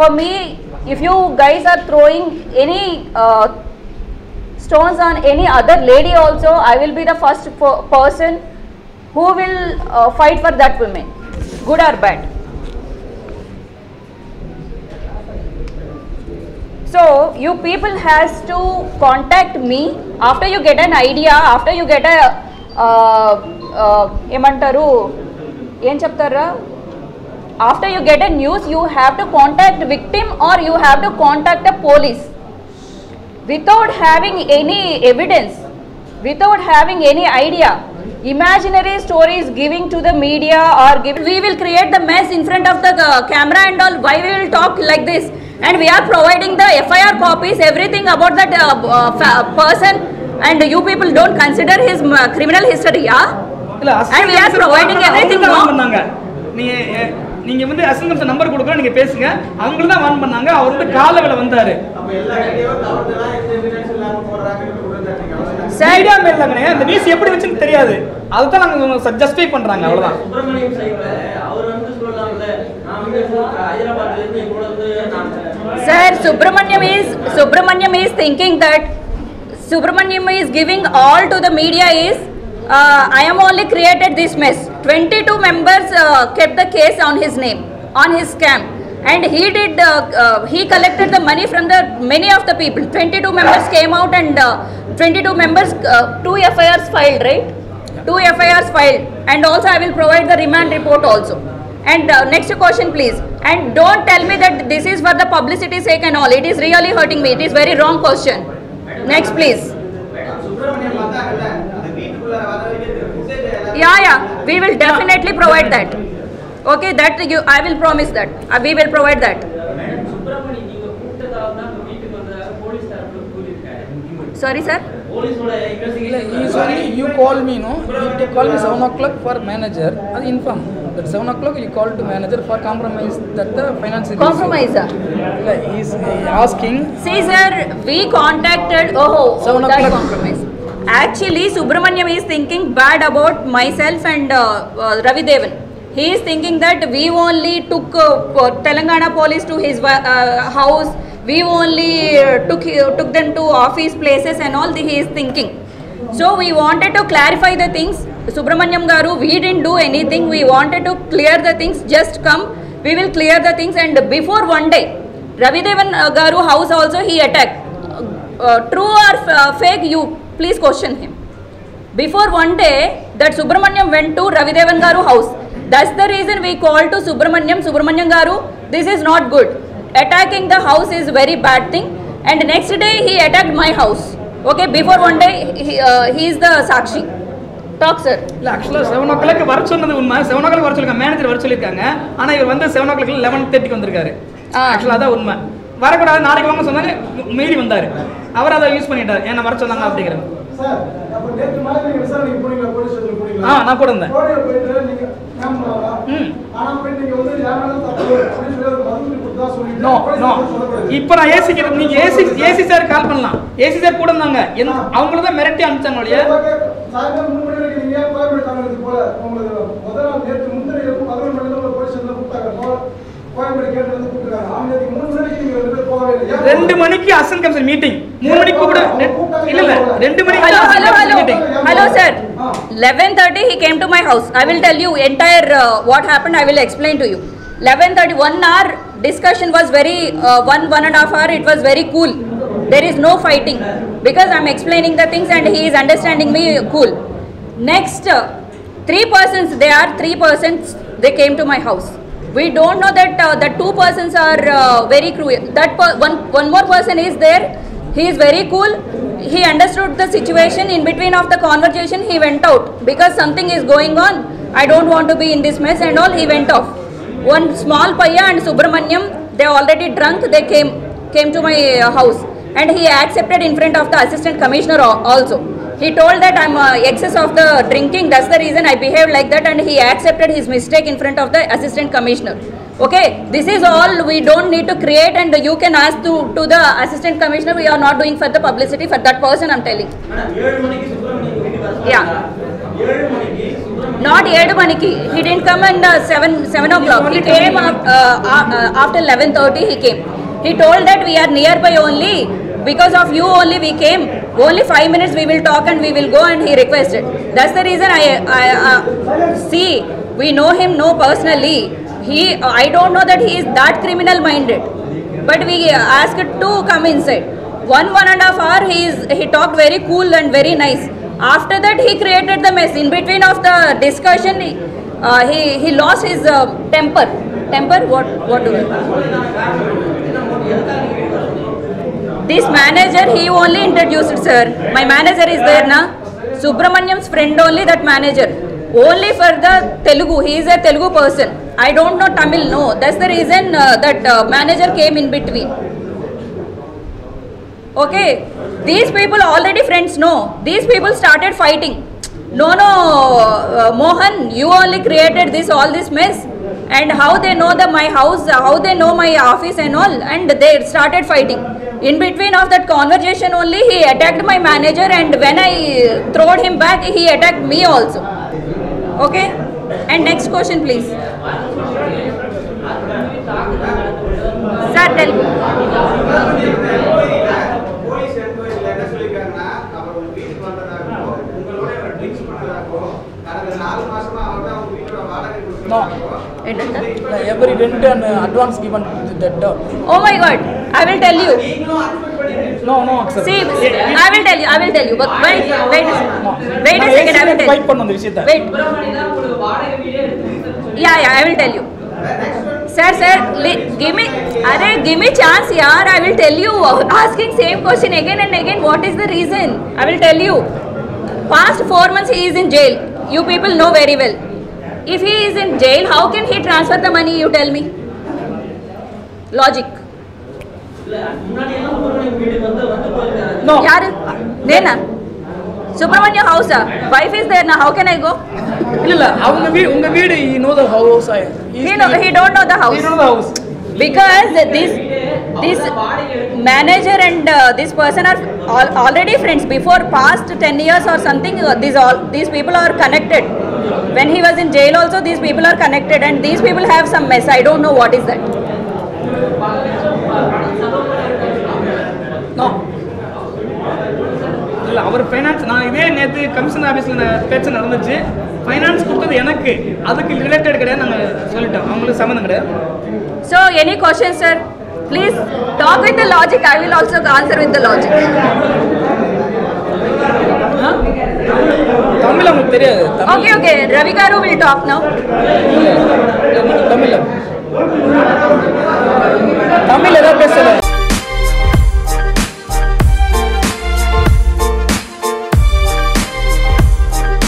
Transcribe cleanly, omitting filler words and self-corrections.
For me, if you guys are throwing any stones on any other lady also, I will be the first person who will fight for that woman, good or bad. So you people has to contact me after you get an idea, after you get a ఏమంటారు ఏం చెప్తారా, after you get a news, you have to contact victim or you have to contact the police. Without having any evidence, without having any idea, imaginary stories giving to the media or we will create the mess in front of the camera and all. Why we will talk like this? And we are providing the FIR copies, everything about that person, and you people don't consider his criminal history, yeah? And we are providing everything, no? நீங்க வந்து அசங்கம்ஸ் number கொடுக்குறோம், நீங்க பேசுங்க. அவங்க தான் வான் பண்ணாங்க. அவர் வந்து காலையில வந்தாரு. மீடியா மேலங்கனே அந்த நியூஸ் எப்படி வெச்சுன்னு தெரியாது. அதுதான் நாங்க ஜஸ்டிஃபை பண்றாங்க, அவ்வளவுதான். சுப்ரமணியம் சைடுல அவர் வந்து சொல்லலாம்ல, நான் வந்து ஹைதராபாத்ல இருந்து கூட வந்து Sir, Subramanyam is thinking that Subramanyam is giving all to the media is I am only created this mess. 22 members kept the case on his name, on his scam, and he collected the money from the many of the people. 22 members came out and 22 members 2 FIRs filed, right? 2 FIRs filed, and also I will provide the remand report also. And next question please, and don't tell me that this is for the publicity sake and all. It is really hurting me. It is very wrong question. Next please. Yeah, we will definitely provide that. Okay, that I will promise that we will provide that. Sorry sir, you call me, no? You call me 7 o'clock for manager. I inform that 7 o'clock you call to manager for compromise that the financial compromise. He is asking. See sir, we contacted. That compromise. Actually, Subramanyam is thinking bad about myself and Ravi Devan. He is thinking that we only took Telangana police to his house. We only took them to office places and all. He is thinking. So we wanted to clarify the things. Subramanyam garu, we didn't do anything. We wanted to clear the things. Just come. We will clear the things. And before one day, Ravi Devan garu house also he attacked. True or fake? You please question him. Before one day, that Subramanyam went to Ravi Devan garu house. That's the reason we called to Subramanyam garu, this is not good. Attacking the house is very bad thing. And next day he attacked my house. Okay, before one day he is the Sakshi. Talk sir. Actually 7 o'clock வர சொன்னது உண்மை. 7 o'clock வர சொல்லிருக்காங்க, manager வர சொல்லிருக்காங்க. ஆனா இவர் வந்து 7 o'clock 11:30 வந்திருக்காரு. Actually அதான் உண்மை. வரக்கூடாது, நாளைக்கு வாங்க சொன்னாரு, மீறி வந்தாரு. அவர் அதை யூஸ் பண்ணிட்டாரு, என்ன வர சொன்னாங்க அப்படிங்கிறது. சார், அப்ப நேத்து மாதிரி நீங்க விசாரணை போனீங்களா, போலீஸ் ஸ்டேஷன் போனீங்களா? நான் கூட இருந்தேன். போயிட்டு நீங்க கேமராவா? ஆனா போய் நீங்க வந்து யாரால தப்பு அப்படி சொல்லி மறுபடியும் கொடுத்தா சொல்லிட்டு நோ இப்போ நான் ஏசிக்கு நீங்க ஏசி சார் கால் பண்ணலாம். ஏசி சார் கூட இருந்தாங்க. அவங்கள தான் மிரட்டி அனுப்பிச்சாங்க இல்லையா? சாயங்காலம் 3 மணி வரைக்கும் நீங்க கோயம்பேடு தானது போல உங்களுக்கு முதல் நாள் நேத்து முந்தின இரவு 11 மணிக்கு தான் போலீஸ் ஸ்டேஷன்ல கூப்பிட்டாங்க. கோயம்பேடு கேட்ல வந்து கூப்பிட்டாங்க. அவங்க 3 மணிக்கு நீங்க ரெண்டு பேர் போகவே இல்லை. 2 மணிக்கு அசன் கமிஷன் மீட்டிங். 3 மணிக்கு கூட இல்ல 2 மணிக்கு meeting. Hello sir. 11:30 he came to my house. I will tell you entire what happened. I will explain to you. 11:30 1 hour discussion was very 1.5 hour. It was very cool. There is no fighting because I am explaining the things and he is understanding me cool. Next 3 persons, they are 3 persons, they came to my house. We don't know that the 2 persons are very cruel. That one more person is there. He is very cool. He understood the situation. In between of the conversation he went out because something is going on. I don't want to be in this mess and all. He went off. One small paya and Subramanyam, they already drunk. They came to my house and he accepted in front of the assistant commissioner also. He told that I'm excess of the drinking, that's the reason I behaved like that, and he accepted his mistake in front of the assistant commissioner. Okay, this is all. We don't need to create, and you can ask to the assistant commissioner. We are not doing for the publicity for that person, I'm telling. Yeah. Not 7 maniki. He didn't come at 7 o'clock. He came after 11:30. He came. He told that we are nearby only. Because of you only we came. Only 5 minutes we will talk and we will go, and he requested. That's the reason I see. We know him personally. I don't know that he is that criminal minded. But we asked to come inside. 1.5 hours he talked very cool and very nice. After that he created the mess. In between of the discussion he lost his temper. What do we? This manager he only introduced, sir. My manager is there na. Subramaniam's friend only, that manager. Only for the Telugu. He is a Telugu person. I don't know Tamil. No, that's the reason that manager came in between. Okay, these people already friends. No, these people started fighting. No, Mohan, you only created all this mess. And how they know my house, how they know my office and all, and they started fighting. In between of that conversation only, he attacked my manager, and when I throwed him back, he attacked me also. Okay, and next question please. Sir, tell me. No. Every rent and advance given to that dog. Oh my God! I will tell you. No, accept. See, I will tell you. But wait a second. I will tell you. Wait. Yeah. I will tell you. Sir, give me chance, yaar. I will tell you. Asking same question again and again. What is the reason? I will tell you. Past 4 months he is in jail. You people know very well. If he is in jail, how can he transfer the money? You tell me. Logic. No. Yaar, nena. Subramania house. Wife is there na. How can I go? Unga veedu, he know the house. He don't know the house. He know the house. Because this manager and this person are already friends. Before past 10 years or something, these people are connected. When he was in jail also, these people are connected, and these people have some mess. I don't know what is that. No. அவர் finance நான் இதே நேற்று commission ஆஃபீஸில் பேச்சு நடந்துச்சு. Finance கொடுத்தது எனக்கு, அதுக்கு ரிலேட்டட் கிடையாது. நாங்கள் சொல்லிட்டோம், அவங்களுக்கு சம்மந்தம் கிடையாது. So any questions, sir? Please talk with the logic. I will also answer with the logic. Tamil உங்களுக்கு தெரியாது. Okay. Ravi Garu will talk now. Tamil